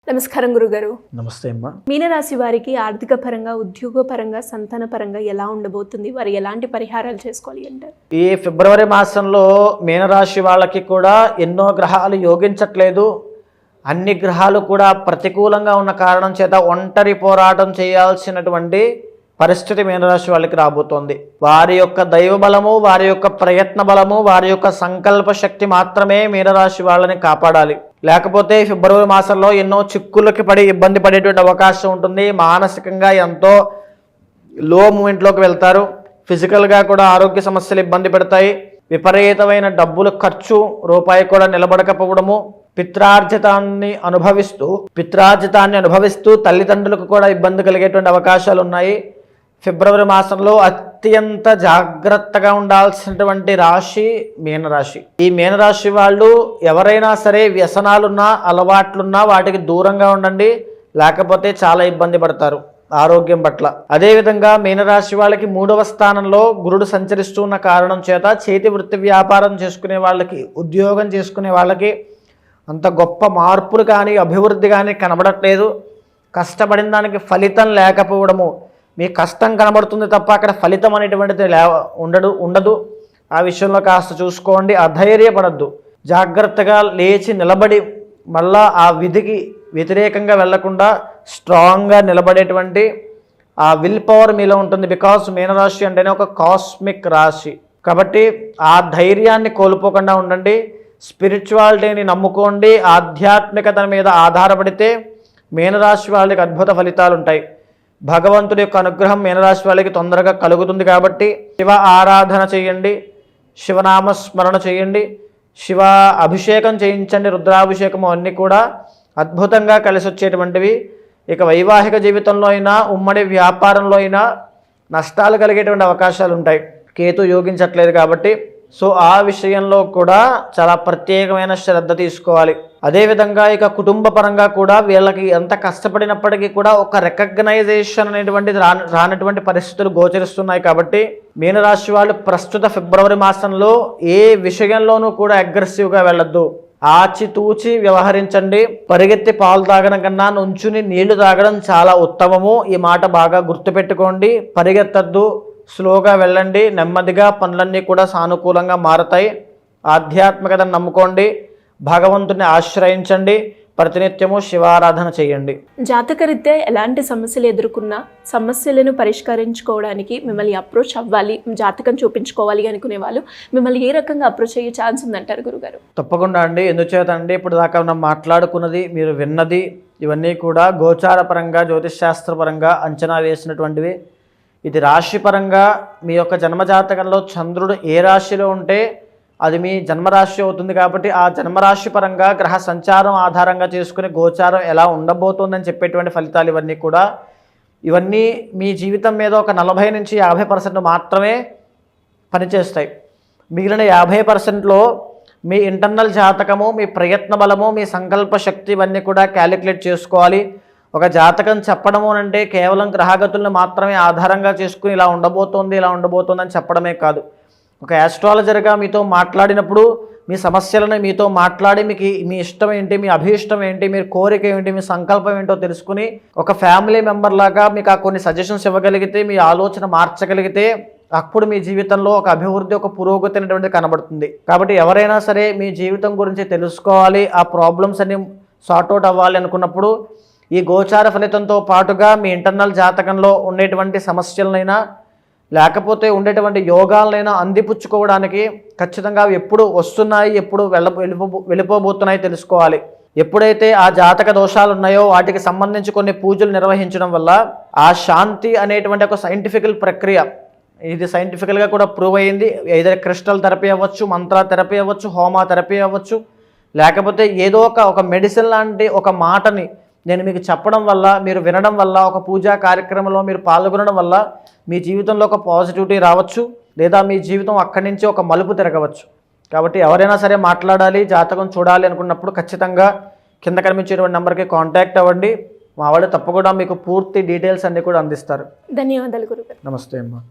నమస్కారం గురుగారు. నమస్తే అమ్మా. మీనరాశి వారికి ఆర్థిక పరంగా, ఉద్యోగ పరంగా, సంతాన పరంగా ఎలా ఉండబోతుంది? వారు ఎలాంటి పరిహారాలు చేసుకోవాలి అంటారు? ఈ ఫిబ్రవరి మాసంలో మీనరాశి వాళ్ళకి కూడా ఎన్నో గ్రహాలు యోగించట్లేదు. అన్ని గ్రహాలు కూడా ప్రతికూలంగా ఉన్న కారణం చేత ఒంటరి పోరాటం చేయాల్సినటువంటి పరిస్థితి మీనరాశి వాళ్ళకి రాబోతోంది. వారి యొక్క దైవ బలము, వారి యొక్క ప్రయత్న బలము, వారి యొక్క సంకల్ప శక్తి మాత్రమే మీనరాశి వాళ్ళని కాపాడాలి. లేకపోతే ఫిబ్రవరి మాసంలో ఎన్నో చిక్కులకి పడి ఇబ్బంది పడేటువంటి అవకాశం ఉంటుంది. మానసికంగా ఎంతో లో మూమెంట్లోకి వెళ్తారు. ఫిజికల్గా కూడా ఆరోగ్య సమస్యలు ఇబ్బంది పెడతాయి. విపరీతమైన డబ్బులు ఖర్చు, రూపాయి కూడా నిలబడకపోవడము, పిత్రార్జితాన్ని అనుభవిస్తూ తల్లిదండ్రులకు కూడా ఇబ్బంది కలిగేటువంటి అవకాశాలు ఉన్నాయి. ఫిబ్రవరి మాసంలో అత్యంత జాగ్రత్తగా ఉండాల్సినటువంటి రాశి మీనరాశి. ఈ మీనరాశి వాళ్ళు ఎవరైనా సరే వ్యసనాలున్నా, అలవాట్లున్నా వాటికి దూరంగా ఉండండి, లేకపోతే చాలా ఇబ్బంది పడతారు ఆరోగ్యం పట్ల. అదేవిధంగా మీనరాశి వాళ్ళకి 3వ స్థానంలో గురుడు సంచరిస్తూ ఉన్న కారణం చేత చేతి వృత్తి వ్యాపారం చేసుకునే వాళ్ళకి, ఉద్యోగం చేసుకునే వాళ్ళకి అంత గొప్ప మార్పులు కానీ అభివృద్ధి కానీ కనబడట్లేదు. కష్టపడిన దానికి ఫలితం లేకపోవడము, మీ కష్టం కనబడుతుంది తప్ప అక్కడ ఫలితం అనేటువంటిది ఉండదు. ఆ విషయంలో కాస్త చూసుకోండి. అధైర్యపడద్దు, జాగ్రత్తగా లేచి నిలబడి మళ్ళా ఆ విధికి వ్యతిరేకంగా వెళ్లకుండా స్ట్రాంగ్గా నిలబడేటువంటి ఆ విల్ పవర్ మీలో ఉంటుంది. బికాస్ మీనరాశి అంటేనే ఒక కాస్మిక్ రాశి కాబట్టి ఆ ధైర్యాన్ని కోల్పోకుండా ఉండండి. స్పిరిచువాలిటీని నమ్ముకోండి. ఆధ్యాత్మికత మీద ఆధారపడితే మీనరాశి వాళ్ళకి అద్భుత ఫలితాలు ఉంటాయి. భగవంతుడి యొక్క అనుగ్రహం మీనరాశి వాళ్ళకి తొందరగా కలుగుతుంది. కాబట్టి శివ ఆరాధన చేయండి, శివనామస్మరణ చేయండి, శివ అభిషేకం చేయించండి, రుద్రాభిషేకం అన్నీ కూడా అద్భుతంగా కలిసి వచ్చేటువంటివి. ఇక వైవాహిక జీవితంలో అయినా, ఉమ్మడి వ్యాపారంలో అయినా నష్టాలు కలిగేటువంటి అవకాశాలు ఉంటాయి. కేతు యోగించట్లేదు కాబట్టి సో ఆ విషయంలో కూడా చాలా ప్రత్యేకమైన శ్రద్ధ తీసుకోవాలి. అదేవిధంగా ఇక కుటుంబ పరంగా కూడా వీళ్ళకి ఎంత కష్టపడినప్పటికీ కూడా ఒక రికగ్నైజేషన్ అనేటువంటిది రానటువంటి పరిస్థితులు గోచరిస్తున్నాయి. కాబట్టి మీనరాశి వాళ్ళు ప్రస్తుత ఫిబ్రవరి మాసంలో ఏ విషయంలోనూ కూడా అగ్రెసివ్గా వెళ్ళొద్దు. ఆచితూచి వ్యవహరించండి. పరిగెత్తి పాలు తాగడం కన్నా నుంచుని నీళ్లు తాగడం చాలా ఉత్తమము. ఈ మాట బాగా గుర్తుపెట్టుకోండి. పరిగెత్తద్దు, స్లోగా వెళ్ళండి. నెమ్మదిగా పనులన్నీ కూడా సానుకూలంగా మారతాయి. ఆధ్యాత్మికతను నమ్ముకోండి, భగవంతుని ఆశ్రయించండి, ప్రతినిత్యము శివారాధన చేయండి. జాతకరీత్యా ఎలాంటి సమస్యలు ఎదుర్కొన్నా సమస్యలను పరిష్కరించుకోవడానికి మిమ్మల్ని అప్రోచ్ అవ్వాలి, జాతకం చూపించుకోవాలి అనుకునే వాళ్ళు మిమ్మల్ని ఏ రకంగా అప్రోచ్ అయ్యే ఛాన్స్ ఉందంటారు గురుగారు? తప్పకుండా అండి. ఎందుచేత అండి, ఇప్పుడు దాకా మనం మాట్లాడుకున్నది, మీరు విన్నది ఇవన్నీ కూడా గోచారపరంగా, జ్యోతిష్శాస్త్రపరంగా అంచనా వేసినటువంటివి. ఇది రాశిపరంగా మీ యొక్క జన్మజాతకంలో చంద్రుడు ఏ రాశిలో ఉంటే అది మీ జన్మరాశి అవుతుంది. కాబట్టి ఆ జన్మరాశి పరంగా గ్రహ సంచారం ఆధారంగా చేసుకుని గోచారం ఎలా ఉండబోతోందని చెప్పేటువంటి ఫలితాలు ఇవన్నీ కూడా. ఇవన్నీ మీ జీవితం మీద ఒక 40 నుంచి 50% మాత్రమే పనిచేస్తాయి. మిగిలిన 50%లో మీ ఇంటర్నల్ జాతకము, మీ ప్రయత్న బలము, మీ సంకల్ప శక్తి ఇవన్నీ కూడా క్యాలిక్యులేట్ చేసుకోవాలి. ఒక జాతకం చెప్పడము అంటే కేవలం గ్రహగతులను మాత్రమే ఆధారంగా చేసుకుని ఇలా ఉండబోతోంది అని చెప్పడమే కాదు. ఒక ఆస్ట్రాలజర్గా మీతో మాట్లాడినప్పుడు మీ సమస్యలను మీతో మాట్లాడి మీకు మీ ఇష్టం ఏంటి, మీ అభీష్టం ఏంటి, మీ కోరిక ఏంటి, మీ సంకల్పం ఏంటో తెలుసుకుని ఒక ఫ్యామిలీ మెంబర్ లాగా మీకు ఆ కొన్ని సజెషన్స్ ఇవ్వగలిగితే, మీ ఆలోచన మార్చగలిగితే అప్పుడు మీ జీవితంలో ఒక అభివృద్ధి, ఒక పురోగతి అనేటువంటిది కనబడుతుంది. కాబట్టి ఎవరైనా సరే మీ జీవితం గురించి తెలుసుకోవాలి, ఆ ప్రాబ్లమ్స్ అన్ని సార్ట్అవుట్ అవ్వాలి అనుకున్నప్పుడు ఈ గోచార ఫలితంతో పాటుగా మీ ఇంటర్నల్ జాతకంలో ఉండేటువంటి సమస్యలనైనా లేకపోతే ఉండేటువంటి యోగాలనైనా అందిపుచ్చుకోవడానికి ఖచ్చితంగా ఎప్పుడు వస్తున్నాయి, ఎప్పుడు వెళ్ళిపోబోతున్నాయి తెలుసుకోవాలి. ఎప్పుడైతే ఆ జాతక దోషాలు ఉన్నాయో వాటికి సంబంధించి కొన్ని పూజలు నిర్వహించడం వల్ల ఆ శాంతి అనేటువంటి ఒక సైంటిఫికల్ ప్రక్రియ, ఇది సైంటిఫికల్గా కూడా ప్రూవ్ అయ్యింది. ఏదైనా క్రిస్టల్ థెరపీ అవ్వచ్చు, మంత్ర థెరపీ అవ్వచ్చు, హోమా థెరపీ అవ్వచ్చు, లేకపోతే ఏదో ఒక మెడిసిన్ లాంటి ఒక మాటని నేను మీకు చెప్పడం వల్ల, మీరు వినడం వల్ల, ఒక పూజా కార్యక్రమంలో మీరు పాల్గొనడం వల్ల మీ జీవితంలో ఒక పాజిటివిటీ రావచ్చు, లేదా మీ జీవితం అక్కడి నుంచి ఒక మలుపు తిరగవచ్చు. కాబట్టి ఎవరైనా సరే మాట్లాడాలి, జాతకం చూడాలి అనుకున్నప్పుడు ఖచ్చితంగా కింద కనిపించేటువంటి నెంబర్కి కాంటాక్ట్ అవ్వండి. మా వాళ్ళు తప్పకుండా మీకు పూర్తి డీటెయిల్స్ అన్నీ కూడా అందిస్తారు. ధన్యవాదాలు గురుగారు. నమస్తే అమ్మా.